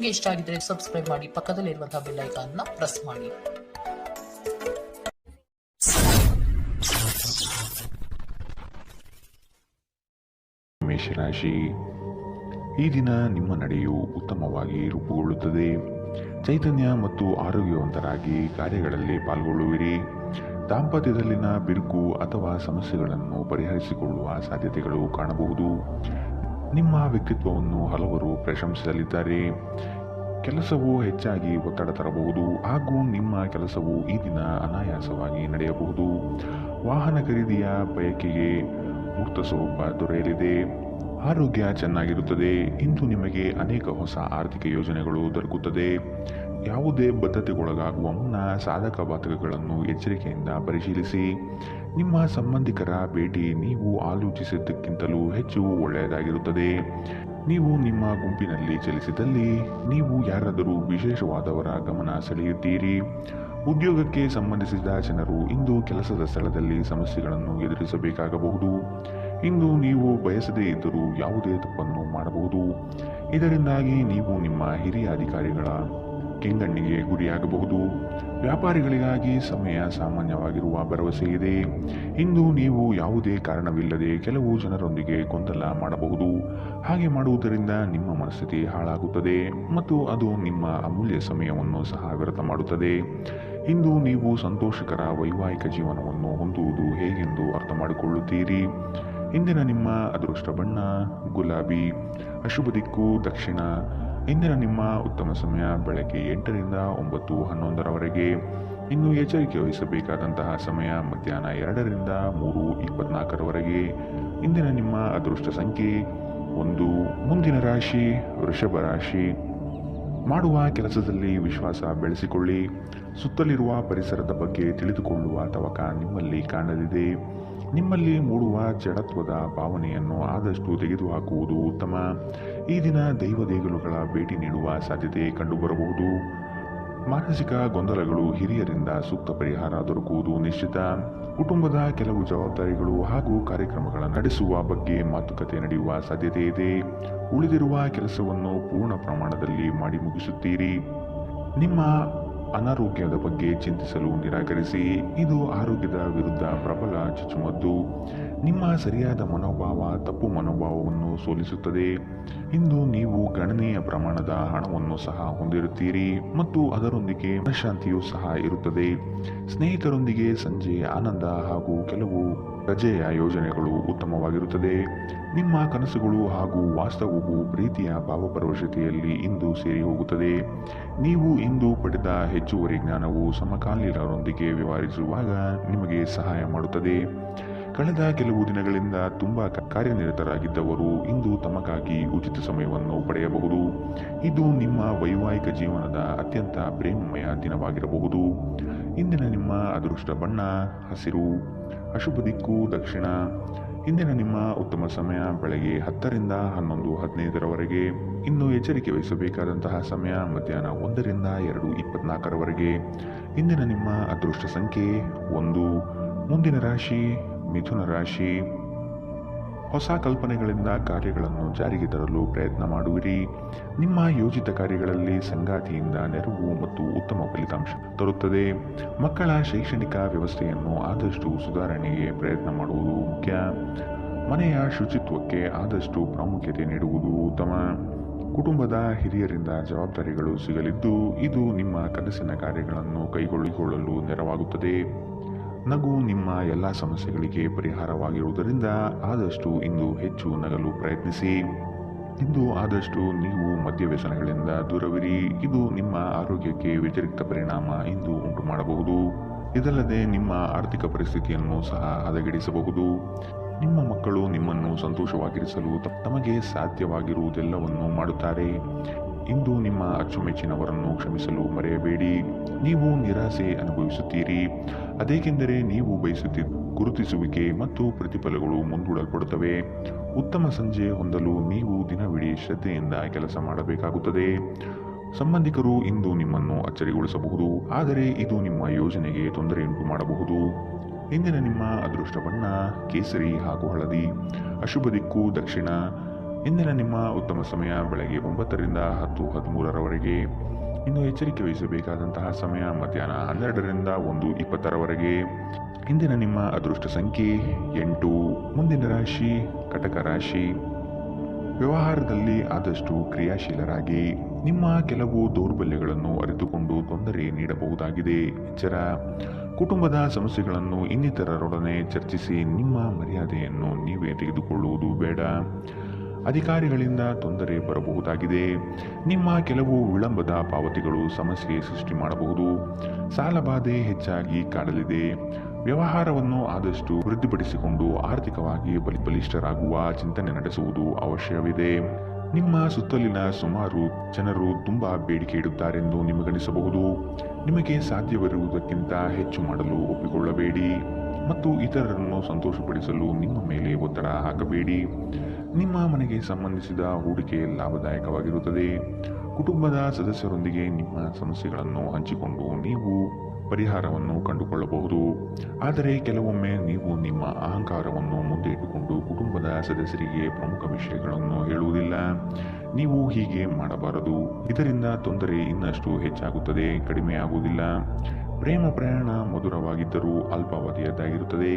ನಿಮಗೆ ಇಷ್ಟ ಆಗಿದ್ರೆ ಸಬ್ಸ್ಕ್ರೈಬ್ ಮಾಡಿ, ಪಕ್ಕದಲ್ಲಿರುವಂತಹ ಬೆಲ್ ಐಕಾನ್ ನ ಪ್ರೆಸ್ ಮಾಡಿ. ಮೇಷರಾಶಿ, ಈ ದಿನ ನಿಮ್ಮ ನಡೆಯು ಉತ್ತಮವಾಗಿ ರೂಪುಗೊಳ್ಳುತ್ತದೆ. ಚೈತನ್ಯ ಮತ್ತು ಆರೋಗ್ಯವಂತರಾಗಿ ಕಾರ್ಯಗಳಲ್ಲಿ ಪಾಲ್ಗೊಳ್ಳುವಿರಿ. ದಾಂಪತ್ಯದಲ್ಲಿನ ಬಿರುಕು ಅಥವಾ ಸಮಸ್ಯೆಗಳನ್ನು ಪರಿಹರಿಸಿಕೊಳ್ಳುವ ಸಾಧ್ಯತೆಗಳು ಕಾಣಬಹುದು. ನಿಮ್ಮ ವ್ಯಕ್ತಿತ್ವವನ್ನು ಹಲವರು ಪ್ರಶಂಸಿಸಲಿದ್ದಾರೆ. ಕೆಲಸವು ಹೆಚ್ಚಾಗಿ ಒತ್ತಡ ತರಬಹುದು ಹಾಗೂ ನಿಮ್ಮ ಕೆಲಸವು ಈ ದಿನ ಅನಾಯಾಸವಾಗಿ ನಡೆಯಬಹುದು. ವಾಹನ ಖರೀದಿಯ ಬಯಕೆಗೆ ಮುಕ್ತ ಸ್ವರೂಪ ದೊರೆಯಲಿದೆ. ಆರೋಗ್ಯ ಚೆನ್ನಾಗಿರುತ್ತದೆ. ಇಂದು ನಿಮಗೆ ಅನೇಕ ಹೊಸ ಆರ್ಥಿಕ ಯೋಜನೆಗಳು ದೊರಕುತ್ತದೆ. ಯಾವುದೇ ಬದ್ಧತೆಗೊಳಗಾಗುವ ಮುನ್ನ ಸಾಧಕ ಬಾಧಕಗಳನ್ನು ಎಚ್ಚರಿಕೆಯಿಂದ ಪರಿಶೀಲಿಸಿ. ನಿಮ್ಮ ಸಂಬಂಧಿಕರ ಭೇಟಿ ನೀವು ಆಲೋಚಿಸಿದ್ದಕ್ಕಿಂತಲೂ ಹೆಚ್ಚು ಒಳ್ಳೆಯದಾಗಿರುತ್ತದೆ. ನೀವು ನಿಮ್ಮ ಗುಂಪಿನಲ್ಲಿ ಚಲಿಸಿದಲ್ಲಿ ನೀವು ಯಾರಾದರೂ ವಿಶೇಷವಾದವರ ಗಮನ ಸೆಳೆಯುತ್ತೀರಿ. ಉದ್ಯೋಗಕ್ಕೆ ಸಂಬಂಧಿಸಿದ ಜನರು ಇಂದು ಕೆಲಸದ ಸ್ಥಳದಲ್ಲಿ ಸಮಸ್ಯೆಗಳನ್ನು ಎದುರಿಸಬೇಕಾಗಬಹುದು. ಇಂದು ನೀವು ಬಯಸದೇ ಇದ್ದರೂ ಯಾವುದೇ ತಪ್ಪನ್ನು ಮಾಡಬಹುದು. ಇದರಿಂದಾಗಿ ನೀವು ನಿಮ್ಮ ಹಿರಿಯ ಅಧಿಕಾರಿಗಳ ಕೆಂಗಣ್ಣಿಗೆ ಗುರಿಯಾಗಬಹುದು. ವ್ಯಾಪಾರಿಗಳಿಗಾಗಿ ಸಮಯ ಸಾಮಾನ್ಯವಾಗಿರುವ ಭರವಸೆ ಇದೆ. ಇಂದು ನೀವು ಯಾವುದೇ ಕಾರಣವಿಲ್ಲದೆ ಕೆಲವು ಜನರೊಂದಿಗೆ ಗೊಂದಲ ಮಾಡಬಹುದು. ಹಾಗೆ ಮಾಡುವುದರಿಂದ ನಿಮ್ಮ ಮನಸ್ಥಿತಿ ಹಾಳಾಗುತ್ತದೆ ಮತ್ತು ಅದು ನಿಮ್ಮ ಅಮೂಲ್ಯ ಸಮಯವನ್ನು ಸಹ ವ್ಯರ್ಥ ಮಾಡುತ್ತದೆ. ಇಂದು ನೀವು ಸಂತೋಷಕರ ವೈವಾಹಿಕ ಜೀವನವನ್ನು ಹೊಂದುವುದು ಹೇಗೆಂದು ಅರ್ಥ ಮಾಡಿಕೊಳ್ಳುತ್ತೀರಿ. ಇಂದಿನ ನಿಮ್ಮ ಅದೃಷ್ಟ ಬಣ್ಣ ಗುಲಾಬಿ. ಅಶುಭ ದಿಕ್ಕು ದಕ್ಷಿಣ. ಇಂದಿನ ನಿಮ್ಮ ಉತ್ತಮ ಸಮಯ ಬೆಳಗ್ಗೆ 8ರಿಂದ 9:11ರವರೆಗೆ. ಇನ್ನು ಎಚ್ಚರಿಕೆ ವಹಿಸಬೇಕಾದಂತಹ ಸಮಯ ಮಧ್ಯಾಹ್ನ 2ರಿಂದ 3:24ರವರೆಗೆ. ಇಂದಿನ ನಿಮ್ಮ ಅದೃಷ್ಟ ಸಂಖ್ಯೆ 1. ಮುಂದಿನ ರಾಶಿ ವೃಷಭ ರಾಶಿ. ಮಾಡುವ ಕೆಲಸದಲ್ಲಿ ವಿಶ್ವಾಸ ಬೆಳೆಸಿಕೊಳ್ಳಿ. ಸುತ್ತಲಿರುವ ಪರಿಸರದ ಬಗ್ಗೆ ತಿಳಿದುಕೊಳ್ಳುವ ತವಕ ನಿಮ್ಮಲ್ಲಿ ಕಾಣಲಿದೆ. ನಿಮ್ಮಲ್ಲಿ ಮೂಡುವ ಜಡತ್ವದ ಭಾವನೆಯನ್ನು ಆದಷ್ಟು ತೆಗೆದುಹಾಕುವುದು ಉತ್ತಮ. ಈ ದಿನ ದೈವ ದೇಗುಲಗಳ ಭೇಟಿ ನೀಡುವ ಸಾಧ್ಯತೆ ಕಂಡುಬರಬಹುದು. ಮಾನಸಿಕ ಗೊಂದಲಗಳು ಹಿರಿಯರಿಂದ ಸೂಕ್ತ ಪರಿಹಾರ ದೊರಕುವುದು ನಿಶ್ಚಿತ. ಕುಟುಂಬದ ಕೆಲವು ಜವಾಬ್ದಾರಿಗಳು ಹಾಗೂ ಕಾರ್ಯಕ್ರಮಗಳನ್ನು ನಡೆಸುವ ಬಗ್ಗೆ ಮಾತುಕತೆ ನಡೆಯುವ ಸಾಧ್ಯತೆ ಇದೆ. ಉಳಿದಿರುವ ಕೆಲಸವನ್ನು ಪೂರ್ಣ ಪ್ರಮಾಣದಲ್ಲಿ ಮಾಡಿ ಮುಗಿಸುತ್ತೀರಿ. ನಿಮ್ಮ ಅನಾರೋಗ್ಯದ ಬಗ್ಗೆ ಚಿಂತಿಸಲು ನಿರಾಕರಿಸಿ. ಇದು ಆರೋಗ್ಯದ ವಿರುದ್ಧ ಪ್ರಬಲ ಚುಚ್ಚುಮದ್ದು. ನಿಮ್ಮ ಸರಿಯಾದ ಮನೋಭಾವ ತಪ್ಪು ಮನೋಭಾವವನ್ನು ಸೋಲಿಸುತ್ತದೆ. ಇಂದು ನೀವು ಗಣನೀಯ ಪ್ರಮಾಣದ ಹಣವನ್ನು ಸಹ ಹೊಂದಿರುತ್ತೀರಿ ಮತ್ತು ಅದರೊಂದಿಗೆ ಮನಃಶಾಂತಿಯೂ ಸಹ ಇರುತ್ತದೆ. ಸ್ನೇಹಿತರೊಂದಿಗೆ ಸಂಜೆ ಆನಂದ ಹಾಗೂ ಕೆಲವು ರಜೆಯ ಯೋಜನೆಗಳು ಉತ್ತಮವಾಗಿರುತ್ತದೆ. ನಿಮ್ಮ ಕನಸುಗಳು ಹಾಗೂ ವಾಸ್ತವವು ಪ್ರೀತಿಯ ಭಾವಪರವಶತೆಯಲ್ಲಿ ಇಂದು ಸೇರಿ ಹೋಗುತ್ತದೆ. ನೀವು ಇಂದು ಪಡೆದ ಹೆಚ್ಚುವರಿ ಜ್ಞಾನವು ಸಮಕಾಲೀನರೊಂದಿಗೆ ವ್ಯವಹರಿಸುವಾಗ ನಿಮಗೆ ಸಹಾಯ ಮಾಡುತ್ತದೆ. ಕಳೆದ ಕೆಲವು ದಿನಗಳಿಂದ ತುಂಬಾ ಕಾರ್ಯನಿರತರಾಗಿದ್ದವರು ಇಂದು ತಮಗಾಗಿ ಉಚಿತ ಸಮಯವನ್ನು ಪಡೆಯಬಹುದು. ಇದು ನಿಮ್ಮ ವೈವಾಹಿಕ ಜೀವನದ ಅತ್ಯಂತ ಪ್ರೇಮಮಯ ದಿನವಾಗಿರಬಹುದು. ಇಂದಿನ ನಿಮ್ಮ ಅದೃಷ್ಟ ಬಣ್ಣ ಹಸಿರು. ಅಶುಭ ದಿಕ್ಕು ದಕ್ಷಿಣ. ಇಂದಿನ ನಿಮ್ಮ ಉತ್ತಮ ಸಮಯ ಬೆಳಗ್ಗೆ 10ರಿಂದ 11:15ರವರೆಗೆ. ಇನ್ನು ಎಚ್ಚರಿಕೆ ವಹಿಸಬೇಕಾದಂತಹ ಸಮಯ ಮಧ್ಯಾಹ್ನ 1ರಿಂದ 2:24ರವರೆಗೆ. ಇಂದಿನ ನಿಮ್ಮ ಅದೃಷ್ಟ ಸಂಖ್ಯೆ 1. ಮುಂದಿನ ರಾಶಿ ಮಿಥುನ ರಾಶಿ. ಹೊಸ ಕಲ್ಪನೆಗಳಿಂದ ಕಾರ್ಯಗಳನ್ನು ಜಾರಿಗೆ ತರಲು ಪ್ರಯತ್ನ ಮಾಡುವಿರಿ. ನಿಮ್ಮ ಯೋಜಿತ ಕಾರ್ಯಗಳಲ್ಲಿ ಸಂಗಾತಿಯಿಂದ ನೆರವು ಮತ್ತು ಉತ್ತಮ ಫಲಿತಾಂಶ ತರುತ್ತದೆ. ಮಕ್ಕಳ ಶೈಕ್ಷಣಿಕ ವ್ಯವಸ್ಥೆಯನ್ನು ಆದಷ್ಟು ಸುಧಾರಣೆಗೆ ಪ್ರಯತ್ನ ಮಾಡುವುದು ಮುಖ್ಯ. ಮನೆಯ ಶುಚಿತ್ವಕ್ಕೆ ಆದಷ್ಟು ಪ್ರಾಮುಖ್ಯತೆ ನೀಡುವುದು ಉತ್ತಮ. ಕುಟುಂಬದ ಹಿರಿಯರಿಂದ ಜವಾಬ್ದಾರಿಗಳು ಸಿಗಲಿದ್ದು ಇದು ನಿಮ್ಮ ಕನಸಿನ ಕಾರ್ಯಗಳನ್ನು ಕೈಗೊಳ್ಳಿಕೊಳ್ಳಲು ನೆರವಾಗುತ್ತದೆ. ನಗು ನಿಮ್ಮ ಎಲ್ಲ ಸಮಸ್ಯೆಗಳಿಗೆ ಪರಿಹಾರವಾಗಿರುವುದರಿಂದ ಆದಷ್ಟು ಇಂದು ಹೆಚ್ಚು ನಗಲು ಪ್ರಯತ್ನಿಸಿ. ಇಂದು ಆದಷ್ಟು ನೀವು ಮದ್ಯವ್ಯಸನಗಳಿಂದ ದೂರವಿರಿ. ಇದು ನಿಮ್ಮ ಆರೋಗ್ಯಕ್ಕೆ ವ್ಯತಿರಿಕ್ತ ಪರಿಣಾಮ ಇಂದು ಉಂಟು ಮಾಡಬಹುದು. ಇದಲ್ಲದೆ ನಿಮ್ಮ ಆರ್ಥಿಕ ಪರಿಸ್ಥಿತಿಯನ್ನು ಸಹ ಹದಗೆಡಿಸಬಹುದು. ನಿಮ್ಮ ಮಕ್ಕಳು ನಿಮ್ಮನ್ನು ಸಂತೋಷವಾಗಿರಿಸಲು ತಮಗೆ ಸಾಧ್ಯವಾಗಿರುವುದೆಲ್ಲವನ್ನು ಮಾಡುತ್ತಾರೆ. ಇಂದು ನಿಮ್ಮ ಅಚ್ಚುಮೆಚ್ಚಿನವರನ್ನು ಕ್ಷಮಿಸಲು ಮರೆಯಬೇಡಿ. ನೀವು ನಿರಾಸೆ ಅನುಭವಿಸುತ್ತೀರಿ. ಅದೇಕೆಂದರೆ ನೀವು ಬಯಸುತ್ತಿದ್ದ ಗುರುತಿಸುವಿಕೆ ಮತ್ತು ಪ್ರತಿಫಲಗಳು ಮುಂದೂಡಲ್ಪಡುತ್ತವೆ. ಉತ್ತಮ ಸಂಜೆ ಹೊಂದಲು ನೀವು ದಿನವಿಡೀ ಶ್ರದ್ಧೆಯಿಂದ ಕೆಲಸ ಮಾಡಬೇಕಾಗುತ್ತದೆ. ಸಂಬಂಧಿಕರು ಇಂದು ನಿಮ್ಮನ್ನು ಅಚ್ಚರಿಗೊಳಿಸಬಹುದು, ಆದರೆ ಇದು ನಿಮ್ಮ ಯೋಜನೆಗೆ ತೊಂದರೆಯುಂಟು ಮಾಡಬಹುದು. ಇಂದಿನ ನಿಮ್ಮ ಅದೃಷ್ಟ ಬಣ್ಣ ಕೇಸರಿ ಹಾಗೂ ಹಳದಿ. ಅಶುಭ ದಿಕ್ಕು ದಕ್ಷಿಣ. ಇಂದಿನ ನಿಮ್ಮ ಉತ್ತಮ ಸಮಯ ಬೆಳಗ್ಗೆ 9ರಿಂದ 10:13ರವರೆಗೆ. ಇನ್ನು ಎಚ್ಚರಿಕೆ ವಹಿಸಬೇಕಾದಂತಹ ಸಮಯ ಮಧ್ಯಾಹ್ನ 12ರಿಂದ 1:20ರವರೆಗೆ. ಇಂದಿನ ನಿಮ್ಮ ಅದೃಷ್ಟ ಸಂಖ್ಯೆ 8. ಮುಂದಿನ ರಾಶಿ ಕಟಕ ರಾಶಿ. ವ್ಯವಹಾರದಲ್ಲಿ ಆದಷ್ಟು ಕ್ರಿಯಾಶೀಲರಾಗಿ. ನಿಮ್ಮ ಕೆಲವು ದೌರ್ಬಲ್ಯಗಳನ್ನು ಅರಿತುಕೊಂಡು ತೊಂದರೆ ನೀಡಬಹುದಾಗಿದೆ. ಎಚ್ಚರ. ಕುಟುಂಬದ ಸಮಸ್ಯೆಗಳನ್ನು ಇನ್ನಿತರರೊಡನೆ ಚರ್ಚಿಸಿ ನಿಮ್ಮ ಮರ್ಯಾದೆಯನ್ನು ನೀವೇ ತೆಗೆದುಕೊಳ್ಳುವುದು ಬೇಡ. ಅಧಿಕಾರಿಗಳಿಂದ ತೊಂದರೆ ಬರಬಹುದಾಗಿದೆ. ನಿಮ್ಮ ಕೆಲವು ವಿಳಂಬದ ಪಾವತಿಗಳು ಸಮಸ್ಯೆ ಸೃಷ್ಟಿ ಮಾಡಬಹುದು. ಸಾಲಬಾಧೆ ಹೆಚ್ಚಾಗಿ ಕಾಡಲಿದೆ. ವ್ಯವಹಾರವನ್ನು ಆದಷ್ಟು ವೃದ್ಧಿಪಡಿಸಿಕೊಂಡು ಆರ್ಥಿಕವಾಗಿ ಬಲಿಷ್ಠರಾಗುವ ಚಿಂತನೆ ನಡೆಸುವುದು ಅವಶ್ಯವಿದೆ. ನಿಮ್ಮ ಸುತ್ತಲಿನ ಸುಮಾರು ಜನರು ತುಂಬ ಬೇಡಿಕೆ ಇಡುತ್ತಾರೆಂದು ನಿಮಗನಿಸಬಹುದು. ನಿಮಗೆ ಸಾಧ್ಯವಿರುವುದಕ್ಕಿಂತ ಹೆಚ್ಚು ಮಾಡಲು ಒಪ್ಪಿಕೊಳ್ಳಬೇಡಿ ಮತ್ತು ಇತರರನ್ನು ಸಂತೋಷಪಡಿಸಲು ನಿಮ್ಮ ಮೇಲೆ ಒತ್ತಡ ಹಾಕಬೇಡಿ. ನಿಮ್ಮ ಮನೆಗೆ ಸಂಬಂಧಿಸಿದ ಹೂಡಿಕೆ ಲಾಭದಾಯಕವಾಗಿರುತ್ತದೆ. ಕುಟುಂಬದ ಸದಸ್ಯರೊಂದಿಗೆ ನಿಮ್ಮ ಸಮಸ್ಯೆಗಳನ್ನು ಹಂಚಿಕೊಂಡು ನೀವು ಪರಿಹಾರವನ್ನು ಕಂಡುಕೊಳ್ಳಬಹುದು. ಆದರೆ ಕೆಲವೊಮ್ಮೆ ನೀವು ನಿಮ್ಮ ಅಹಂಕಾರವನ್ನು ಮುಂದೆ ಇಟ್ಟುಕೊಂಡು ಕುಟುಂಬದ ಸದಸ್ಯರಿಗೆ ಪ್ರಮುಖ ವಿಷಯಗಳನ್ನು ಹೇಳುವುದಿಲ್ಲ. ನೀವು ಹೀಗೆ ಮಾಡಬಾರದು. ಇದರಿಂದ ತೊಂದರೆ ಇನ್ನಷ್ಟು ಹೆಚ್ಚಾಗುತ್ತದೆ, ಕಡಿಮೆಯಾಗುವುದಿಲ್ಲ. ಪ್ರೇಮ ಪ್ರಯಾಣ ಮಧುರವಾಗಿದ್ದರೂ ಅಲ್ಪಾವಧಿಯದ್ದಾಗಿರುತ್ತದೆ.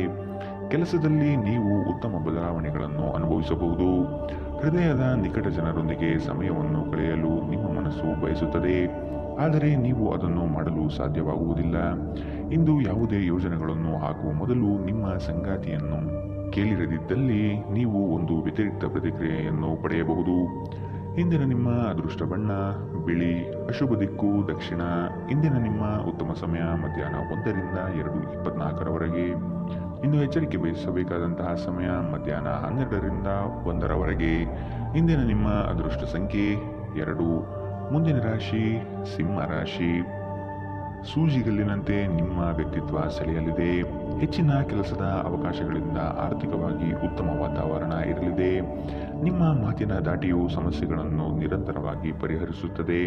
ಕೆಲಸದಲ್ಲಿ ನೀವು ಉತ್ತಮ ಬದಲಾವಣೆಗಳನ್ನು ಅನುಭವಿಸಬಹುದು. ಹೃದಯದ ನಿಕಟ ಜನರೊಂದಿಗೆ ಸಮಯವನ್ನು ಕಳೆಯಲು ನಿಮ್ಮ ಮನಸ್ಸು ಬಯಸುತ್ತದೆ, ಆದರೆ ನೀವು ಅದನ್ನು ಮಾಡಲು ಸಾಧ್ಯವಾಗುವುದಿಲ್ಲ. ಇಂದು ಯಾವುದೇ ಯೋಜನೆಗಳನ್ನು ಹಾಕುವ ಮೊದಲು ನಿಮ್ಮ ಸಂಗಾತಿಯನ್ನು ಕೇಳಿರದಿದ್ದಲ್ಲಿ ನೀವು ಒಂದು ವ್ಯತಿರಿಕ್ತ ಪ್ರತಿಕ್ರಿಯೆಯನ್ನು ಪಡೆಯಬಹುದು. ಇಂದಿನ ನಿಮ್ಮ ಅದೃಷ್ಟ ಬಣ್ಣ ಬಿಳಿ. ಅಶುಭ ದಿಕ್ಕು ದಕ್ಷಿಣ. ಇಂದಿನ ನಿಮ್ಮ ಉತ್ತಮ ಸಮಯ ಮಧ್ಯಾಹ್ನ 1ರಿಂದ 2:24ರವರೆಗೆ. ಇನ್ನು ಎಚ್ಚರಿಕೆ ವಹಿಸಬೇಕಾದಂತಹ ಸಮಯ ಮಧ್ಯಾಹ್ನ 12ರಿಂದ 1ರವರೆಗೆ. ಇಂದಿನ ನಿಮ್ಮ ಅದೃಷ್ಟ ಸಂಖ್ಯೆ 2. ಮುಂದಿನ ರಾಶಿ ಸಿಂಹ ರಾಶಿ. ಸೂಜಿಗಲ್ಲಿನಂತೆ ನಿಮ್ಮ ವ್ಯಕ್ತಿತ್ವ ಸೆಳೆಯಲಿದೆ. ಹೆಚ್ಚಿನ ಕೆಲಸದ ಅವಕಾಶಗಳಿಂದ ಆರ್ಥಿಕವಾಗಿ ಉತ್ತಮ ವಾತಾವರಣ ಇರಲಿದೆ. ನಿಮ್ಮ ಮಾತಿನ ದಾಟಿಯು ಸಮಸ್ಯೆಗಳನ್ನು ನಿರಂತರವಾಗಿ ಪರಿಹರಿಸುತ್ತದೆ.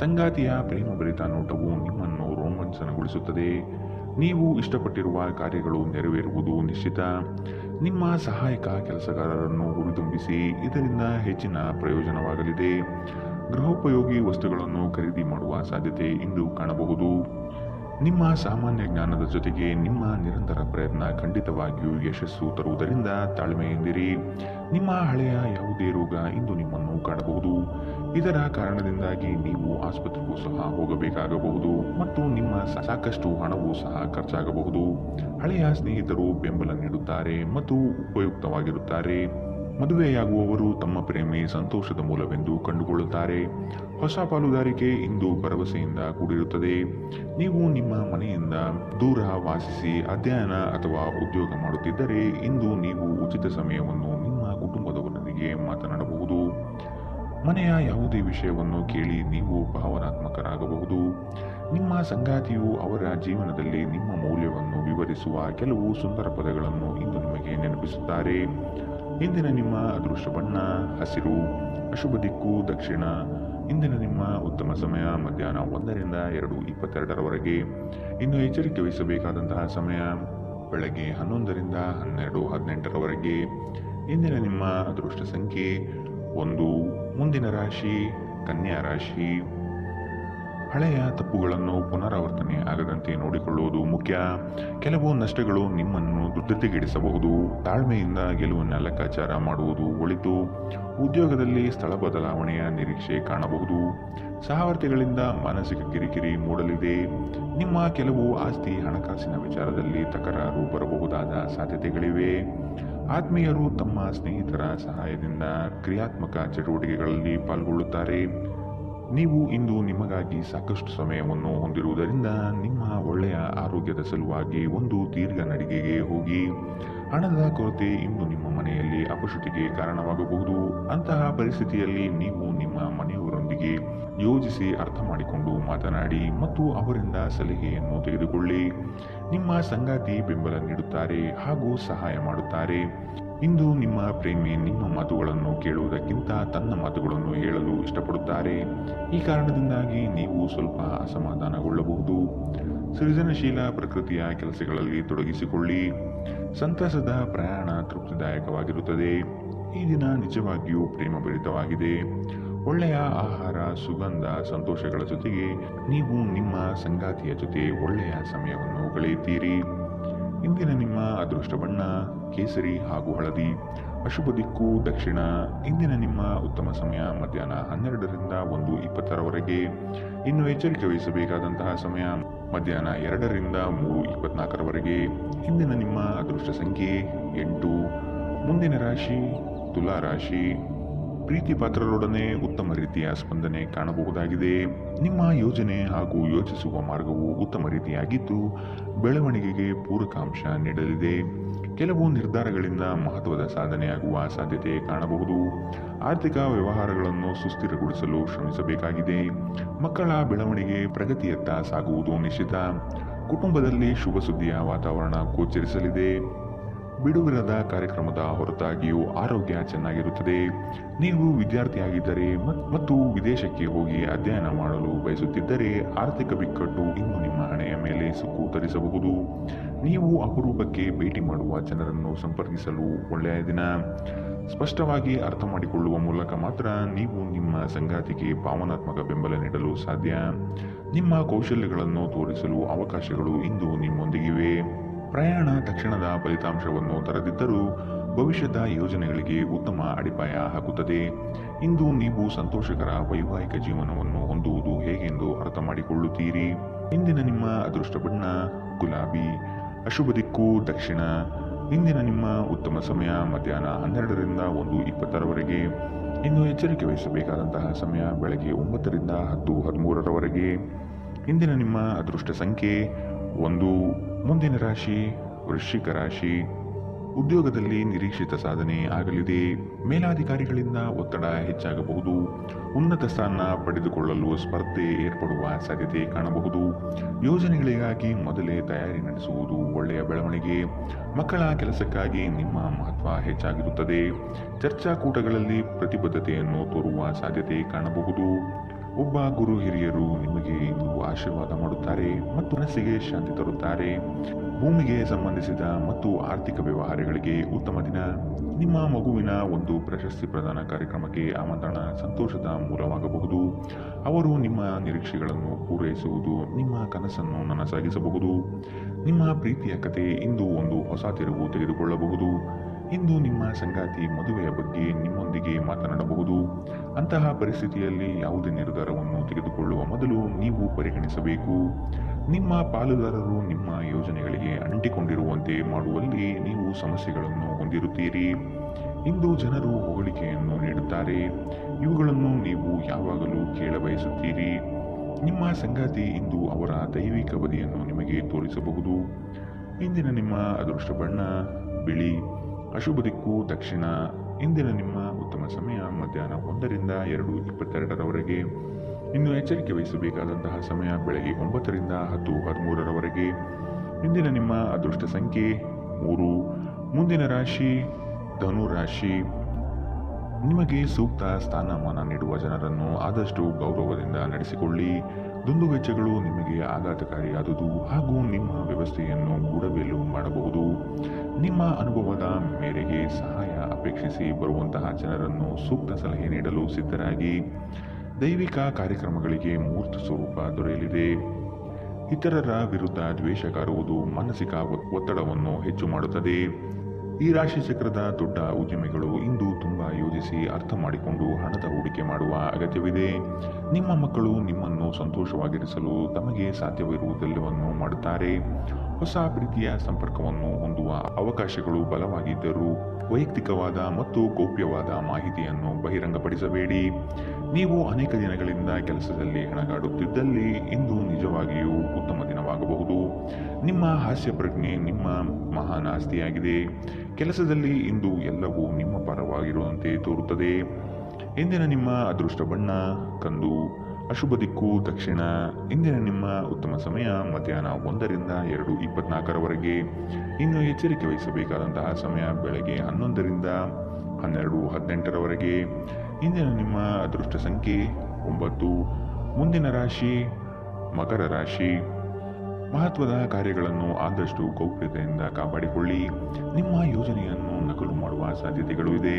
ಸಂಗಾತಿಯ ಪ್ರೇಮಭರಿತ ನೋಟವು ನಿಮ್ಮನ್ನು ರೋಮಾಂಚನಗೊಳಿಸುತ್ತದೆ. ನೀವು ಇಷ್ಟಪಟ್ಟಿರುವ ಕಾರ್ಯಗಳು ನೆರವೇರುವುದು ನಿಶ್ಚಿತ. ನಿಮ್ಮ ಸಹಾಯಕ ಕೆಲಸಗಾರರನ್ನು ಹುರಿದುಂಬಿಸಿ, ಇದರಿಂದ ಹೆಚ್ಚಿನ ಪ್ರಯೋಜನವಾಗಲಿದೆ. ಗೃಹೋಪಯೋಗಿ ವಸ್ತುಗಳನ್ನು ಖರೀದಿ ಮಾಡುವ ಸಾಧ್ಯತೆ ಇಂದು ಕಾಣಬಹುದು. ನಿಮ್ಮ ಸಾಮಾನ್ಯ ಜ್ಞಾನದ ಜೊತೆಗೆ ನಿಮ್ಮ ನಿರಂತರ ಪ್ರಯತ್ನ ಖಂಡಿತವಾಗಿಯೂ ಯಶಸ್ಸು ತರುವುದರಿಂದ ತಾಳ್ಮೆಯಿಂದಿರಿ. ನಿಮ್ಮ ಹಳೆಯ ಯಾವುದೇ ರೋಗ ಇಂದು ನಿಮ್ಮನ್ನು ಕಾಡಬಹುದು. ಇದರ ಕಾರಣದಿಂದಾಗಿ ನೀವು ಆಸ್ಪತ್ರೆಗೂ ಸಹ ಹೋಗಬೇಕಾಗಬಹುದು ಮತ್ತು ನಿಮ್ಮ ಸಾಕಷ್ಟು ಹಣವೂ ಸಹ ಖರ್ಚಾಗಬಹುದು. ಹಳೆಯ ಸ್ನೇಹಿತರು ಬೆಂಬಲ ನೀಡುತ್ತಾರೆ ಮತ್ತು ಉಪಯುಕ್ತವಾಗಿರುತ್ತಾರೆ. ಮದುವೆಯಾಗುವವರು ತಮ್ಮ ಪ್ರೇಮಿ ಸಂತೋಷದ ಮೂಲವೆಂದು ಕಂಡುಕೊಳ್ಳುತ್ತಾರೆ. ಹೊಸ ಪಾಲುದಾರಿಕೆ ಇಂದು ಭರವಸೆಯಿಂದ ಕೂಡಿರುತ್ತದೆ. ನೀವು ನಿಮ್ಮ ಮನೆಯಿಂದ ದೂರ ವಾಸಿಸಿ ಅಧ್ಯಯನ ಅಥವಾ ಉದ್ಯೋಗ ಮಾಡುತ್ತಿದ್ದರೆ ಇಂದು ನೀವು ಉಚಿತ ಸಮಯವನ್ನು ನಿಮ್ಮ ಕುಟುಂಬದವರೊಂದಿಗೆ ಮಾತನಾಡಬಹುದು. ಮನೆಯ ಯಾವುದೇ ವಿಷಯವನ್ನು ಕೇಳಿ ನೀವು ಭಾವನಾತ್ಮಕರಾಗಬಹುದು. ನಿಮ್ಮ ಸಂಗಾತಿಯು ಅವರ ಜೀವನದಲ್ಲಿ ನಿಮ್ಮ ಮೌಲ್ಯವನ್ನು ವಿವರಿಸುವ ಕೆಲವು ಸುಂದರ ಪದಗಳನ್ನು ಇಂದು ನಿಮಗೆ ನೆನಪಿಸುತ್ತಾರೆ. ಇಂದಿನ ನಿಮ್ಮ ಅದೃಷ್ಟ ಬಣ್ಣ ಹಸಿರು. ಅಶುಭ ದಿಕ್ಕು ದಕ್ಷಿಣ. ಇಂದಿನ ನಿಮ್ಮ ಉತ್ತಮ ಸಮಯ ಮಧ್ಯಾಹ್ನ 1ರಿಂದ 2:22ರವರೆಗೆ. ಇನ್ನು ಎಚ್ಚರಿಕೆ ವಹಿಸಬೇಕಾದಂತಹ ಸಮಯ ಬೆಳಗ್ಗೆ 11ರಿಂದ 12:18ರವರೆಗೆ. ಇಂದಿನ ನಿಮ್ಮ ಅದೃಷ್ಟ ಸಂಖ್ಯೆ 1. ಮುಂದಿನ ರಾಶಿ ಕನ್ಯಾ ರಾಶಿ. ಹಳೆಯ ತಪ್ಪುಗಳನ್ನು ಪುನರಾವರ್ತನೆ ಆಗದಂತೆ ನೋಡಿಕೊಳ್ಳುವುದು ಮುಖ್ಯ. ಕೆಲವು ನಷ್ಟಗಳು ನಿಮ್ಮನ್ನು ಧೃತಿಗೆಡಿಸಬಹುದು. ತಾಳ್ಮೆಯಿಂದ ಗೆಲುವನ್ನು ಲೆಕ್ಕಾಚಾರ ಮಾಡುವುದು ಒಳಿತು. ಉದ್ಯೋಗದಲ್ಲಿ ಸ್ಥಳ ಬದಲಾವಣೆಯ ನಿರೀಕ್ಷೆ ಕಾಣಬಹುದು. ಸಹವರ್ತಿಗಳಿಂದ ಮಾನಸಿಕ ಕಿರಿಕಿರಿ ಮೂಡಲಿದೆ. ನಿಮ್ಮ ಕೆಲವು ಆಸ್ತಿ ಹಣಕಾಸಿನ ವಿಚಾರದಲ್ಲಿ ತಕರಾರು ಬರಬಹುದಾದ ಸಾಧ್ಯತೆಗಳಿವೆ. ಆತ್ಮೀಯರು ತಮ್ಮ ಸ್ನೇಹಿತರ ಸಹಾಯದಿಂದ ಕ್ರಿಯಾತ್ಮಕ ಚಟುವಟಿಕೆಗಳಲ್ಲಿ ಪಾಲ್ಗೊಳ್ಳುತ್ತಾರೆ. ನೀವು ಇಂದು ನಿಮಗಾಗಿ ಸಾಕಷ್ಟು ಸಮಯವನ್ನು ಹೊಂದಿರುವುದರಿಂದ ನಿಮ್ಮ ಒಳ್ಳೆಯ ಆರೋಗ್ಯದ ಸಲುವಾಗಿ ಒಂದು ದೀರ್ಘ ನಡಿಗೆಗೆ ಹೋಗಿ. ಹಣದ ಕೊರತೆ ಇಂದು ನಿಮ್ಮ ಮನೆಯಲ್ಲಿ ಅಪಶುತಿಗೆ ಕಾರಣವಾಗಬಹುದು. ಅಂತಹ ಪರಿಸ್ಥಿತಿಯಲ್ಲಿ ನೀವು ನಿಮ್ಮ ಮನೆಯವರೊಂದಿಗೆ ಯೋಜಿಸಿ ಅರ್ಥ ಮಾಡಿಕೊಂಡು ಮಾತನಾಡಿ ಮತ್ತು ಅವರಿಂದ ಸಲಹೆಯನ್ನು ತೆಗೆದುಕೊಳ್ಳಿ. ನಿಮ್ಮ ಸಂಗಾತಿ ಬೆಂಬಲ ನೀಡುತ್ತಾರೆ ಹಾಗೂ ಸಹಾಯ ಮಾಡುತ್ತಾರೆ. ಇಂದು ನಿಮ್ಮ ಪ್ರೇಮಿ ನಿಮ್ಮ ಮಾತುಗಳನ್ನು ಕೇಳುವುದಕ್ಕಿಂತ ತನ್ನ ಮಾತುಗಳನ್ನು ಹೇಳಲು ಇಷ್ಟಪಡುತ್ತಾರೆ. ಈ ಕಾರಣದಿಂದಾಗಿ ನೀವು ಸ್ವಲ್ಪ ಅಸಮಾಧಾನಗೊಳ್ಳಬಹುದು. ಸೃಜನಶೀಲ ಪ್ರಕೃತಿಯ ಕೆಲಸಗಳಲ್ಲಿ ತೊಡಗಿಸಿಕೊಳ್ಳಿ. ಸಂತಸದ ಪ್ರಯಾಣ ತೃಪ್ತಿದಾಯಕವಾಗಿರುತ್ತದೆ. ಈ ದಿನ ನಿಜವಾಗಿಯೂ ಪ್ರೇಮಭರಿತವಾಗಿದೆ. ಒಳ್ಳೆಯ ಆಹಾರ, ಸುಗಂಧ, ಸಂತೋಷಗಳ ಜೊತೆಗೆ ನೀವು ನಿಮ್ಮ ಸಂಗಾತಿಯ ಜೊತೆ ಒಳ್ಳೆಯ ಸಮಯವನ್ನು ಕಳೆಯುತ್ತೀರಿ. ಇಂದಿನ ನಿಮ್ಮ ಅದೃಷ್ಟ ಬಣ್ಣ ಕೇಸರಿ ಹಾಗೂ ಹಳದಿ. ಅಶುಭ ದಿಕ್ಕು ದಕ್ಷಿಣ. ಇಂದಿನ ನಿಮ್ಮ ಉತ್ತಮ ಸಮಯ ಮಧ್ಯಾಹ್ನ 12ರಿಂದ 1:20ರವರೆಗೆ. ಇನ್ನು ಎಚ್ಚರಿಕೆ ವಹಿಸಬೇಕಾದಂತಹ ಸಮಯ ಮಧ್ಯಾಹ್ನ 2ರಿಂದ 3:24ರವರೆಗೆ. ಇಂದಿನ ನಿಮ್ಮ ಅದೃಷ್ಟ ಸಂಖ್ಯೆ 8. ಮುಂದಿನ ರಾಶಿ ತುಲಾ ರಾಶಿ. ಪ್ರೀತಿ ಪಾತ್ರರೊಡನೆ ಉತ್ತಮ ರೀತಿಯ ಸ್ಪಂದನೆ ಕಾಣಬಹುದಾಗಿದೆ. ನಿಮ್ಮ ಯೋಜನೆ ಹಾಗೂ ಯೋಚಿಸುವ ಮಾರ್ಗವು ಉತ್ತಮ ರೀತಿಯಾಗಿದ್ದು ಬೆಳವಣಿಗೆಗೆ ಪೂರಕಾಂಶ ನೀಡಲಿದೆ. ಕೆಲವು ನಿರ್ಧಾರಗಳಿಂದ ಮಹತ್ವದ ಸಾಧನೆಯಾಗುವ ಸಾಧ್ಯತೆ ಕಾಣಬಹುದು. ಆರ್ಥಿಕ ವ್ಯವಹಾರಗಳನ್ನು ಸುಸ್ಥಿರಗೊಳಿಸಲು ಶ್ರಮಿಸಬೇಕಾಗಿದೆ. ಮಕ್ಕಳ ಬೆಳವಣಿಗೆ ಪ್ರಗತಿಯತ್ತ ಸಾಗುವುದು ನಿಶ್ಚಿತ. ಕುಟುಂಬದಲ್ಲಿ ಶುಭ ಸುದ್ದಿಯ ವಾತಾವರಣ ಗೋಚರಿಸಲಿದೆ. ಬಿಡುವಿರದ ಕಾರ್ಯಕ್ರಮದ ಹೊರತಾಗಿಯೂ ಆರೋಗ್ಯ ಚೆನ್ನಾಗಿರುತ್ತದೆ. ನೀವು ವಿದ್ಯಾರ್ಥಿಯಾಗಿದ್ದರೆ ಮತ್ತು ವಿದೇಶಕ್ಕೆ ಹೋಗಿ ಅಧ್ಯಯನ ಮಾಡಲು ಬಯಸುತ್ತಿದ್ದರೆ ಆರ್ಥಿಕ ಬಿಕ್ಕಟ್ಟು ಇನ್ನು ನಿಮ್ಮ ಹಣೆಯ ಮೇಲೆ ಸುಕ್ಕು ತರಿಸಬಹುದು. ನೀವು ಅಪರೂಪಕ್ಕೆ ಭೇಟಿ ಮಾಡುವ ಜನರನ್ನು ಸಂಪರ್ಕಿಸಲು ಒಳ್ಳೆಯ ದಿನ. ಸ್ಪಷ್ಟವಾಗಿ ಅರ್ಥ ಮಾಡಿಕೊಳ್ಳುವ ಮೂಲಕ ಮಾತ್ರ ನೀವು ನಿಮ್ಮ ಸಂಗಾತಿಗೆ ಭಾವನಾತ್ಮಕ ಬೆಂಬಲ ನೀಡಲು ಸಾಧ್ಯ. ನಿಮ್ಮ ಕೌಶಲ್ಯಗಳನ್ನು ತೋರಿಸಲು ಅವಕಾಶಗಳು ಇಂದು ನಿಮ್ಮೊಂದಿಗಿವೆ. ಪ್ರಯಾಣ ತಕ್ಷಣದ ಫಲಿತಾಂಶವನ್ನು ತರದಿದ್ದರೂ ಭವಿಷ್ಯದ ಯೋಜನೆಗಳಿಗೆ ಉತ್ತಮ ಅಡಿಪಾಯ ಹಾಕುತ್ತದೆ. ಇಂದು ನೀವು ಸಂತೋಷಕರ ವೈವಾಹಿಕ ಜೀವನವನ್ನು ಹೊಂದುವುದು ಹೇಗೆಂದು ಅರ್ಥ ಮಾಡಿಕೊಳ್ಳುತ್ತೀರಿ. ಇಂದಿನ ನಿಮ್ಮ ಅದೃಷ್ಟ ಬಣ್ಣ ಗುಲಾಬಿ. ಅಶುಭ ದಿಕ್ಕು ದಕ್ಷಿಣ. ಇಂದಿನ ನಿಮ್ಮ ಉತ್ತಮ ಸಮಯ ಮಧ್ಯಾಹ್ನ 12ರಿಂದ 1:20ರವರೆಗೆ. ಇನ್ನು ಎಚ್ಚರಿಕೆ ವಹಿಸಬೇಕಾದಂತಹ ಸಮಯ ಬೆಳಗ್ಗೆ 9ರಿಂದ 10:13ರವರೆಗೆ. ಇಂದಿನ ನಿಮ್ಮ ಅದೃಷ್ಟ ಸಂಖ್ಯೆ 1. ಮುಂದಿನ ರಾಶಿ ವೃಶ್ಚಿಕ ರಾಶಿ. ಉದ್ಯೋಗದಲ್ಲಿ ನಿರೀಕ್ಷಿತ ಸಾಧನೆ ಆಗಲಿದೆ. ಮೇಲಾಧಿಕಾರಿಗಳಿಂದ ಒತ್ತಡ ಹೆಚ್ಚಾಗಬಹುದು. ಉನ್ನತ ಸ್ಥಾನ ಪಡೆದುಕೊಳ್ಳಲು ಸ್ಪರ್ಧೆ ಏರ್ಪಡುವ ಸಾಧ್ಯತೆ ಕಾಣಬಹುದು. ಯೋಜನೆಗಳಿಗಾಗಿ ಮೊದಲೇ ತಯಾರಿ ನಡೆಸುವುದು ಒಳ್ಳೆಯ ಬೆಳವಣಿಗೆ. ಮಕ್ಕಳ ಕೆಲಸಕ್ಕಾಗಿ ನಿಮ್ಮ ಮಹತ್ವ ಹೆಚ್ಚಾಗಿರುತ್ತದೆ. ಚರ್ಚಾಕೂಟಗಳಲ್ಲಿ ಪ್ರತಿಬದ್ಧತೆಯನ್ನು ತೋರುವ ಸಾಧ್ಯತೆ ಕಾಣಬಹುದು. ಒಬ್ಬ ಗುರು ಹಿರಿಯರು ನಿಮಗೆ ಇಂದು ಆಶೀರ್ವಾದ ಮಾಡುತ್ತಾರೆ ಮತ್ತು ಮನಸ್ಸಿಗೆ ಶಾಂತಿ ತರುತ್ತಾರೆ. ಭೂಮಿಗೆ ಸಂಬಂಧಿಸಿದ ಮತ್ತು ಆರ್ಥಿಕ ವ್ಯವಹಾರಗಳಿಗೆ ಉತ್ತಮ ದಿನ. ನಿಮ್ಮ ಮಗುವಿನ ಒಂದು ಪ್ರಶಸ್ತಿ ಪ್ರದಾನ ಕಾರ್ಯಕ್ರಮಕ್ಕೆ ಆಮಂತ್ರಣ ಸಂತೋಷದ ಮೂಲವಾಗಬಹುದು. ಅವರು ನಿಮ್ಮ ನಿರೀಕ್ಷೆಗಳನ್ನು ಪೂರೈಸುವುದು ನಿಮ್ಮ ಕನಸನ್ನು ನನಸಾಗಿಸಬಹುದು. ನಿಮ್ಮ ಪ್ರೀತಿಯ ಕತೆ ಇಂದು ಒಂದು ಹೊಸ ತಿರುವು ತೆಗೆದುಕೊಳ್ಳಬಹುದು. ಇಂದು ನಿಮ್ಮ ಸಂಗಾತಿ ಮದುವೆಯ ಬಗ್ಗೆ ನಿಮ್ಮೊಂದಿಗೆ ಮಾತನಾಡಬಹುದು. ಅಂತಹ ಪರಿಸ್ಥಿತಿಯಲ್ಲಿ ಯಾವುದೇ ನಿರ್ಧಾರವನ್ನು ತೆಗೆದುಕೊಳ್ಳುವ ಮೊದಲು ನೀವು ಪರಿಗಣಿಸಬೇಕು. ನಿಮ್ಮ ಪಾಲುದಾರರು ನಿಮ್ಮ ಯೋಜನೆಗಳಿಗೆ ಅಂಟಿಕೊಂಡಿರುವಂತೆ ಮಾಡುವಲ್ಲಿ ನೀವು ಸಮಸ್ಯೆಗಳನ್ನು ಹೊಂದಿರುತ್ತೀರಿ. ಇಂದು ಜನರು ಹೊಗಳಿಕೆಯನ್ನು ನೀಡುತ್ತಾರೆ. ಇವುಗಳನ್ನು ನೀವು ಯಾವಾಗಲೂ ಕೇಳಬಯಸುತ್ತೀರಿ. ನಿಮ್ಮ ಸಂಗಾತಿ ಇಂದು ಅವರ ದೈವಿಕ ಬದಿಯನ್ನು ನಿಮಗೆ ತೋರಿಸಬಹುದು. ಇಂದಿನ ನಿಮ್ಮ ಅದೃಷ್ಟ ಬಣ್ಣ ಬಿಳಿ. ಅಶುಭ ದಿಕ್ಕು ದಕ್ಷಿಣ. ಇಂದಿನ ನಿಮ್ಮ ಉತ್ತಮ ಸಮಯ ಮಧ್ಯಾಹ್ನ 1ರಿಂದ 2:22ರವರೆಗೆ. ಇನ್ನು ಎಚ್ಚರಿಕೆ ವಹಿಸಬೇಕಾದಂತಹ ಸಮಯ ಬೆಳಗ್ಗೆ 9ರಿಂದ 10:13ರವರೆಗೆ. ಇಂದಿನ ನಿಮ್ಮ ಅದೃಷ್ಟ ಸಂಖ್ಯೆ 3. ಮುಂದಿನ ರಾಶಿ ಧನು ರಾಶಿ. ನಿಮಗೆ ಸೂಕ್ತ ಸ್ಥಾನಮಾನ ನೀಡುವ ಜನರನ್ನು ಆದಷ್ಟು ಗೌರವದಿಂದ ನಡೆಸಿಕೊಳ್ಳಿ. ದುಂದುವೆಚ್ಚಗಳು ನಿಮಗೆ ಆಘಾತಕಾರಿಯಾದುದು ಹಾಗೂ ನಿಮ್ಮ ವ್ಯವಸ್ಥೆಯನ್ನು ಗೂಡಬೇಲು ಮಾಡಬಹುದು. ನಿಮ್ಮ ಅನುಭವದ ಮೇರೆಗೆ ಸಹಾಯ ಅಪೇಕ್ಷಿಸಿ ಬರುವಂತಹ ಜನರನ್ನು ಸೂಕ್ತ ಸಲಹೆ ನೀಡಲು ಸಿದ್ಧರಾಗಿ. ದೈವಿಕ ಕಾರ್ಯಕ್ರಮಗಳಿಗೆ ಮೂರ್ತ ಸ್ವರೂಪ ದೊರೆಯಲಿದೆ. ಇತರರ ವಿರುದ್ಧ ದ್ವೇಷ ಕಾರುವುದು ಮಾನಸಿಕ ಒತ್ತಡವನ್ನು ಹೆಚ್ಚು ಮಾಡುತ್ತದೆ. ಈ ರಾಶಿ ಚಕ್ರದ ದೊಡ್ಡ ಉದ್ಯಮಿಗಳು ಇಂದು ತುಂಬಾ ಯೋಜಿಸಿ ಅರ್ಥ ಮಾಡಿಕೊಂಡು ಹಣದ ಹೂಡಿಕೆ ಮಾಡುವ ಅಗತ್ಯವಿದೆ. ನಿಮ್ಮ ಮಕ್ಕಳು ನಿಮ್ಮನ್ನು ಸಂತೋಷವಾಗಿರಿಸಲು ತಮಗೆ ಸಾಧ್ಯವಿರುವುದೆಲ್ಲವನ್ನು ಮಾಡುತ್ತಾರೆ. ಹೊಸ ಪ್ರೀತಿಯ ಸಂಪರ್ಕವನ್ನು ಹೊಂದುವ ಅವಕಾಶಗಳು ಬಲವಾಗಿದ್ದರೂ ವೈಯಕ್ತಿಕವಾದ ಮತ್ತು ಗೌಪ್ಯವಾದ ಮಾಹಿತಿಯನ್ನು ಬಹಿರಂಗಪಡಿಸಬೇಡಿ. ನೀವು ಅನೇಕ ದಿನಗಳಿಂದ ಕೆಲಸದಲ್ಲಿ ಹೆಣಗಾಡುತ್ತಿದ್ದಲ್ಲಿ ಇಂದು ನಿಜವಾಗಿಯೂ ಉತ್ತಮ ದಿನವಾಗಬಹುದು. ನಿಮ್ಮ ಹಾಸ್ಯ ಪ್ರಜ್ಞೆ ನಿಮ್ಮ ಮಹಾನ್ ಆಸ್ತಿಯಾಗಿದೆ. ಕೆಲಸದಲ್ಲಿ ಇಂದು ಎಲ್ಲವೂ ನಿಮ್ಮ ಪರವಾಗಿರುವಂತೆ ತೋರುತ್ತದೆ. ಇಂದಿನ ನಿಮ್ಮ ಅದೃಷ್ಟ ಬಣ್ಣ ಕಂದು. ಅಶುಭ ದಿಕ್ಕು ದಕ್ಷಿಣ. ಇಂದಿನ ನಿಮ್ಮ ಉತ್ತಮ ಸಮಯ ಮಧ್ಯಾಹ್ನ 1ರಿಂದ 2:24ರವರೆಗೆ. ಇನ್ನು ಎಚ್ಚರಿಕೆ ವಹಿಸಬೇಕಾದಂತಹ ಸಮಯ ಬೆಳಗ್ಗೆ 11ರಿಂದ 12:18ರವರೆಗೆ. ಇಂದಿನ ನಿಮ್ಮ ಅದೃಷ್ಟ ಸಂಖ್ಯೆ 9. ಮುಂದಿನ ರಾಶಿ ಮಕರ ರಾಶಿ. ಮಹತ್ವದ ಕಾರ್ಯಗಳನ್ನು ಆದಷ್ಟು ಗೌಪ್ಯತೆಯಿಂದ ಕಾಪಾಡಿಕೊಳ್ಳಿ. ನಿಮ್ಮ ಯೋಜನೆಯನ್ನು ನಕಲು ಮಾಡುವ ಸಾಧ್ಯತೆಗಳು ಇದೆ.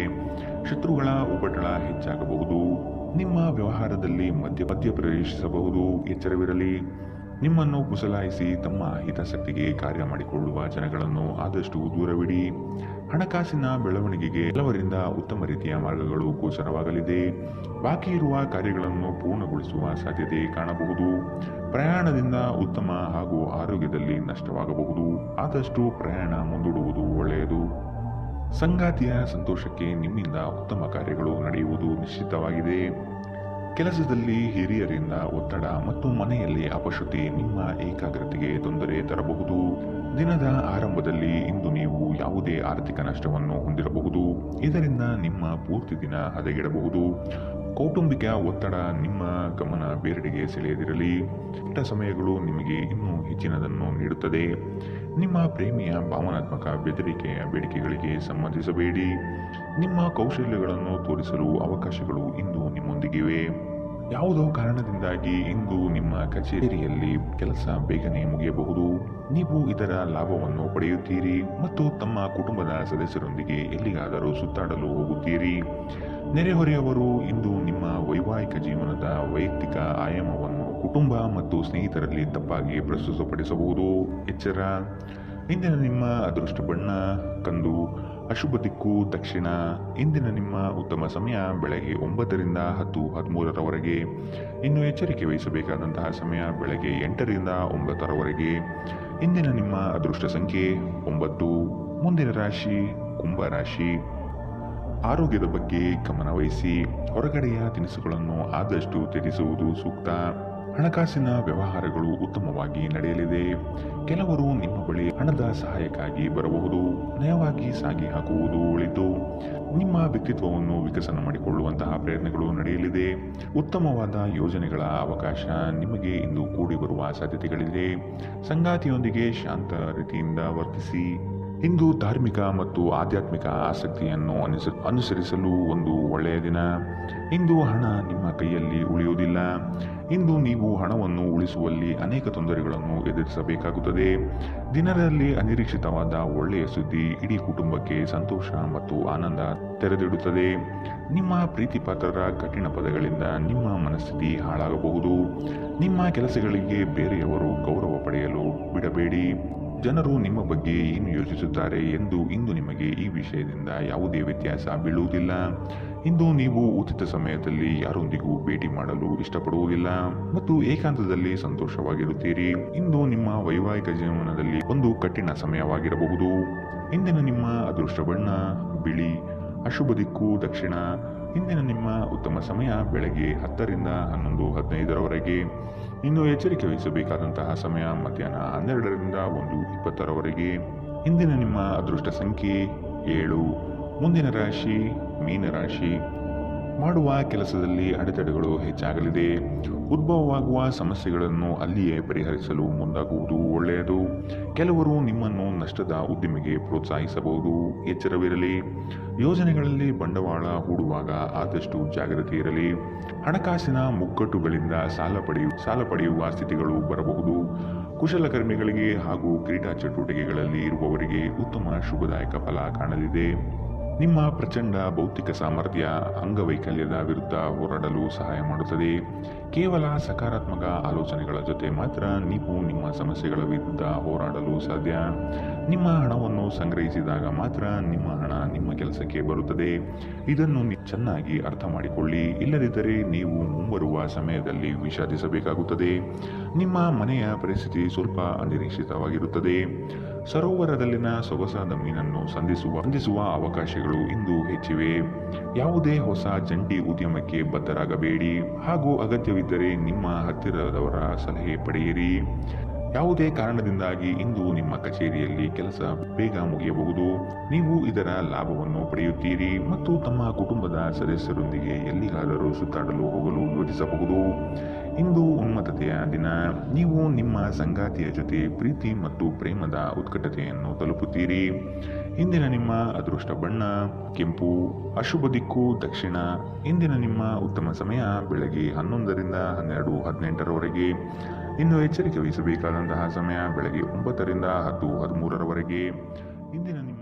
ಶತ್ರುಗಳ ಉಪಟಳ ಹೆಚ್ಚಾಗಬಹುದು. ನಿಮ್ಮ ವ್ಯವಹಾರದಲ್ಲಿ ಮಧ್ಯ ಪ್ರವೇಶಿಸಬಹುದು. ಎಚ್ಚರವಿರಲಿ. ನಿಮ್ಮನ್ನು ಪುಸಲಾಯಿಸಿ ತಮ್ಮ ಹಿತಾಸಕ್ತಿಗೆ ಕಾರ್ಯ ಮಾಡಿಕೊಳ್ಳುವ ಜನಗಳನ್ನು ಆದಷ್ಟು ದೂರವಿಡಿ. ಹಣಕಾಸಿನ ಬೆಳವಣಿಗೆಗೆ ಕೆಲವರಿಂದ ಉತ್ತಮ ರೀತಿಯ ಮಾರ್ಗಗಳು ಗೋಚರವಾಗಲಿದೆ. ಬಾಕಿ ಇರುವ ಕಾರ್ಯಗಳನ್ನು ಪೂರ್ಣಗೊಳಿಸುವ ಸಾಧ್ಯತೆ ಕಾಣಬಹುದು. ಪ್ರಯಾಣದಿಂದ ಉತ್ತಮ ಹಾಗೂ ಆರೋಗ್ಯದಲ್ಲಿ ನಷ್ಟವಾಗಬಹುದು. ಆದಷ್ಟು ಪ್ರಯಾಣ ಮುಂದೂಡುವುದು ಒಳ್ಳೆಯದು. ಸಂಗಾತಿಯ ಸಂತೋಷಕ್ಕೆ ನಿಮ್ಮಿಂದ ಉತ್ತಮ ಕಾರ್ಯಗಳು ನಡೆಯುವುದು ನಿಶ್ಚಿತವಾಗಿದೆ. ಕೆಲಸದಲ್ಲಿ ಹಿರಿಯರಿಂದ ಒತ್ತಡ ಮತ್ತು ಮನೆಯಲ್ಲಿ ಅಪಶ್ರುತಿ ನಿಮ್ಮ ಏಕಾಗ್ರತೆಗೆ ತೊಂದರೆ ತರಬಹುದು. ದಿನದ ಆರಂಭದಲ್ಲಿ ಇಂದು ನೀವು ಯಾವುದೇ ಆರ್ಥಿಕ ನಷ್ಟವನ್ನು ಹೊಂದಿರಬಹುದು. ಇದರಿಂದ ನಿಮ್ಮ ಪೂರ್ತಿ ದಿನ ಹದಗೆಡಬಹುದು. ಕೌಟುಂಬಿಕ ಒತ್ತಡ ನಿಮ್ಮ ಗಮನ ಬೇರೆಡೆಗೆ ಸೆಳೆಯದಿರಲಿ. ಕೆಟ್ಟ ಸಮಯಗಳು ನಿಮಗೆ ಇನ್ನೂ ಹೆಚ್ಚಿನದನ್ನು ನೀಡುತ್ತದೆ. ನಿಮ್ಮ ಪ್ರೇಮಿಯ ಭಾವನಾತ್ಮಕ ಬೆದರಿಕೆಯ ಬೇಡಿಕೆಗಳಿಗೆ ಸಂಬಂಧಿಸಬೇಡಿ. ನಿಮ್ಮ ಕೌಶಲ್ಯಗಳನ್ನು ತೋರಿಸಲು ಅವಕಾಶಗಳು ಇಂದು ನಿಮ್ಮೊಂದಿಗಿವೆ. ಯಾವುದೋ ಕಾರಣದಿಂದಾಗಿ ಇಂದು ನಿಮ್ಮ ಕಚೇರಿಯಲ್ಲಿ ಕೆಲಸ ಬೇಗನೆ ಮುಗಿಯಬಹುದು. ನೀವು ಇದರ ಲಾಭವನ್ನು ಪಡೆಯುತ್ತೀರಿ ಮತ್ತು ತಮ್ಮ ಕುಟುಂಬದ ಸದಸ್ಯರೊಂದಿಗೆ ಎಲ್ಲಿಗಾದರೂ ಸುತ್ತಾಡಲು ಹೋಗುತ್ತೀರಿ. ನೆರೆಹೊರೆಯವರು ಇಂದು ನಿಮ್ಮ ವೈವಾಹಿಕ ಜೀವನದ ವೈಯಕ್ತಿಕ ಆಯಾಮವನ್ನು ಕುಟುಂಬ ಮತ್ತು ಸ್ನೇಹಿತರಲ್ಲಿ ತಪ್ಪಾಗಿ ಪ್ರಸ್ತುತಪಡಿಸಬಹುದು. ಎಚ್ಚರ. ಇಂದಿನ ನಿಮ್ಮ ಅದೃಷ್ಟ ಬಣ್ಣ ಕಂದು. ಅಶುಭ ದಿಕ್ಕು ದಕ್ಷಿಣ. ಇಂದಿನ ನಿಮ್ಮ ಉತ್ತಮ ಸಮಯ ಬೆಳಗ್ಗೆ 9ರಿಂದ 10:13ರವರೆಗೆ. ಇನ್ನು ಎಚ್ಚರಿಕೆ ವಹಿಸಬೇಕಾದಂತಹ ಸಮಯ ಬೆಳಗ್ಗೆ 8ರಿಂದ 9ರವರೆಗೆ. ಇಂದಿನ ನಿಮ್ಮ ಅದೃಷ್ಟ ಸಂಖ್ಯೆ 9. ಮುಂದಿನ ರಾಶಿ ಕುಂಭ ರಾಶಿ. ಆರೋಗ್ಯದ ಬಗ್ಗೆ ಗಮನ ವಹಿಸಿ. ಹೊರಗಡೆಯ ತಿನಿಸುಗಳನ್ನು ಆದಷ್ಟು ತ್ಯಜಿಸುವುದು ಸೂಕ್ತ. ಹಣಕಾಸಿನ ವ್ಯವಹಾರಗಳು ಉತ್ತಮವಾಗಿ ನಡೆಯಲಿದೆ. ಕೆಲವರು ನಿಮ್ಮ ಬಳಿ ಹಣದ ಸಹಾಯಕ್ಕಾಗಿ ಬರಬಹುದು. ನಯವಾಗಿ ಸಾಗಿ ಹಾಕುವುದು ಒಳಿತು. ನಿಮ್ಮ ವ್ಯಕ್ತಿತ್ವವನ್ನು ವಿಕಸನ ಮಾಡಿಕೊಳ್ಳುವಂತಹ ಪ್ರಯತ್ನಗಳು ನಡೆಯಲಿದೆ. ಉತ್ತಮವಾದ ಯೋಜನೆಗಳ ಅವಕಾಶ ನಿಮಗೆ ಇಂದು ಕೂಡಿ ಬರುವ ಸಾಧ್ಯತೆಗಳಿದೆ. ಸಂಗಾತಿಯೊಂದಿಗೆ ಶಾಂತ ರೀತಿಯಿಂದ ವರ್ತಿಸಿ. ಇಂದು ಧಾರ್ಮಿಕ ಮತ್ತು ಆಧ್ಯಾತ್ಮಿಕ ಆಸಕ್ತಿಯನ್ನು ಅನುಸರಿಸಲು ಒಂದು ಒಳ್ಳೆಯ ದಿನ. ಇಂದು ಹಣ ನಿಮ್ಮ ಕೈಯಲ್ಲಿ ಉಳಿಯುವುದಿಲ್ಲ. ಇಂದು ನೀವು ಹಣವನ್ನು ಉಳಿಸುವಲ್ಲಿ ಅನೇಕ ತೊಂದರೆಗಳನ್ನು ಎದುರಿಸಬೇಕಾಗುತ್ತದೆ. ದಿನದಲ್ಲಿ ಅನಿರೀಕ್ಷಿತವಾದ ಒಳ್ಳೆಯ ಸುದ್ದಿ ಇಡೀ ಕುಟುಂಬಕ್ಕೆ ಸಂತೋಷ ಮತ್ತು ಆನಂದ ತೆರೆದಿಡುತ್ತದೆ. ನಿಮ್ಮ ಪ್ರೀತಿಪಾತ್ರರ ಕಠಿಣ ಪದಗಳಿಂದ ನಿಮ್ಮ ಮನಸ್ಥಿತಿ ಹಾಳಾಗಬಹುದು. ನಿಮ್ಮ ಕೆಲಸಗಳಿಗೆ ಬೇರೆಯವರು ಗೌರವ ಪಡೆಯಲು ಬಿಡಬೇಡಿ. ಜನರು ನಿಮ್ಮ ಬಗ್ಗೆ ಏನು ಯೋಚಿಸುತ್ತಾರೆ ಎಂದು ಇಂದು ನಿಮಗೆ ಈ ವಿಷಯದಿಂದ ಯಾವುದೇ ವ್ಯತ್ಯಾಸ ಬೀಳುವುದಿಲ್ಲ. ಇಂದು ನೀವು ಉಚಿತ ಸಮಯದಲ್ಲಿ ಯಾರೊಂದಿಗೂ ಭೇಟಿ ಮಾಡಲು ಇಷ್ಟಪಡುವುದಿಲ್ಲ ಮತ್ತು ಏಕಾಂತದಲ್ಲಿ ಸಂತೋಷವಾಗಿರುತ್ತೀರಿ. ಇಂದು ನಿಮ್ಮ ವೈವಾಹಿಕ ಜೀವನದಲ್ಲಿ ಒಂದು ಕಠಿಣ ಸಮಯವಾಗಿರಬಹುದು. ಇಂದಿನ ನಿಮ್ಮ ಅದೃಷ್ಟ ಬಣ್ಣ ಬಿಳಿ. ಅಶುಭ ದಿಕ್ಕು ದಕ್ಷಿಣ. ಇಂದಿನ ನಿಮ್ಮ ಉತ್ತಮ ಸಮಯ ಬೆಳಗ್ಗೆ 10ರಿಂದ 11:15ರವರೆಗೆ. ಇನ್ನು ಎಚ್ಚರಿಕೆ ವಹಿಸಬೇಕಾದಂತಹ ಸಮಯ ಮಧ್ಯಾಹ್ನ 12ರಿಂದ 1:20ರವರೆಗೆ. ಇಂದಿನ ನಿಮ್ಮ ಅದೃಷ್ಟ ಸಂಖ್ಯೆ 7. ಮುಂದಿನ ರಾಶಿ ಮೀನರಾಶಿ. ಮಾಡುವ ಕೆಲಸದಲ್ಲಿ ಅಡೆತಡೆಗಳು ಹೆಚ್ಚಾಗಲಿದೆ. ಉದ್ಭವವಾಗುವ ಸಮಸ್ಯೆಗಳನ್ನು ಅಲ್ಲಿಯೇ ಪರಿಹರಿಸಲು ಮುಂದಾಗುವುದು ಒಳ್ಳೆಯದು. ಕೆಲವರು ನಿಮ್ಮನ್ನು ನಷ್ಟದ ಉದ್ದಿಮೆಗೆ ಪ್ರೋತ್ಸಾಹಿಸಬಹುದು. ಎಚ್ಚರವಿರಲಿ. ಯೋಜನೆಗಳಲ್ಲಿ ಬಂಡವಾಳ ಹೂಡುವಾಗ ಆದಷ್ಟು ಜಾಗ್ರತೆ ಇರಲಿ. ಹಣಕಾಸಿನ ಮುಗ್ಗಟ್ಟುಗಳಿಂದ ಸಾಲ ಪಡೆಯುವ ಸ್ಥಿತಿಗಳು ಬರಬಹುದು. ಕುಶಲಕರ್ಮಿಗಳಿಗೆ ಹಾಗೂ ಕ್ರೀಡಾ ಚಟುವಟಿಕೆಗಳಲ್ಲಿ ಇರುವವರಿಗೆ ಉತ್ತಮ ಶುಭದಾಯಕ ಫಲ ಕಾಣಲಿದೆ. ನಿಮ್ಮ ಪ್ರಚಂಡ ಭೌತಿಕ ಸಾಮರ್ಥ್ಯ ಅಂಗವೈಕಲ್ಯದ ವಿರುದ್ಧ ಹೋರಾಡಲು ಸಹಾಯ ಮಾಡುತ್ತದೆ. ಕೇವಲ ಸಕಾರಾತ್ಮಕ ಆಲೋಚನೆಗಳ ಜೊತೆ ಮಾತ್ರ ನೀವು ನಿಮ್ಮ ಸಮಸ್ಯೆಗಳ ವಿರುದ್ಧ ಹೋರಾಡಲು ಸಾಧ್ಯ. ನಿಮ್ಮ ಹಣವನ್ನು ಸಂಗ್ರಹಿಸಿದಾಗ ಮಾತ್ರ ನಿಮ್ಮ ಹಣ ನಿಮ್ಮ ಕೆಲಸಕ್ಕೆ ಬರುತ್ತದೆ. ಇದನ್ನು ಚೆನ್ನಾಗಿ ಅರ್ಥ ಮಾಡಿಕೊಳ್ಳಿ. ಇಲ್ಲದಿದ್ದರೆ ನೀವು ಮುಂಬರುವ ಸಮಯದಲ್ಲಿ ವಿಷಾದಿಸಬೇಕಾಗುತ್ತದೆ. ನಿಮ್ಮ ಮನೆಯ ಪರಿಸ್ಥಿತಿ ಸ್ವಲ್ಪ ಅನಿರೀಕ್ಷಿತವಾಗಿರುತ್ತದೆ. ಸರೋವರದಲ್ಲಿನ ಸೊಗಸಾದ ಮೀನನ್ನು ಸಂಧಿಸುವ ಅವಕಾಶಗಳು ಇಂದು ಹೆಚ್ಚಿವೆ. ಯಾವುದೇ ಹೊಸ ಜಂಟಿ ಉದ್ಯಮಕ್ಕೆ ಬದ್ಧರಾಗಬೇಡಿ ಹಾಗೂ ಅಗತ್ಯವಿದ್ದರೆ ನಿಮ್ಮ ಹತ್ತಿರದವರ ಸಲಹೆ ಪಡೆಯಿರಿ. ಯಾವುದೇ ಕಾರಣದಿಂದಾಗಿ ಇಂದು ನಿಮ್ಮ ಕಚೇರಿಯಲ್ಲಿ ಕೆಲಸ ಬೇಗ ಮುಗಿಯಬಹುದು. ನೀವು ಇದರ ಲಾಭವನ್ನು ಪಡೆಯುತ್ತೀರಿ ಮತ್ತು ತಮ್ಮ ಕುಟುಂಬದ ಸದಸ್ಯರೊಂದಿಗೆ ಎಲ್ಲಿಗಾದರೂ ಸುತ್ತಾಡಲು ಹೋಗಲು ಯೋಜಿಸಬಹುದು. ಇಂದು ಉನ್ಮತ್ತತೆಯ ದಿನ. ನೀವು ನಿಮ್ಮ ಸಂಗಾತಿಯ ಜೊತೆ ಪ್ರೀತಿ ಮತ್ತು ಪ್ರೇಮದ ಉತ್ಕಟತೆಯನ್ನು ತಲುಪುತ್ತೀರಿ. ಇಂದಿನ ನಿಮ್ಮ ಅದೃಷ್ಟ ಬಣ್ಣ ಕೆಂಪು. ಅಶುಭ ದಿಕ್ಕು ದಕ್ಷಿಣ. ಇಂದಿನ ನಿಮ್ಮ ಉತ್ತಮ ಸಮಯ ಬೆಳಗ್ಗೆ 11ರಿಂದ 12:18ರವರೆಗೆ. ಇನ್ನು ಎಚ್ಚರಿಕೆ ವಹಿಸಬೇಕಾದಂತಹ ಸಮಯ ಬೆಳಗ್ಗೆ 9 ರಿಂದ 10:13 ಇಂದಿನ ನಿಮ್ಮ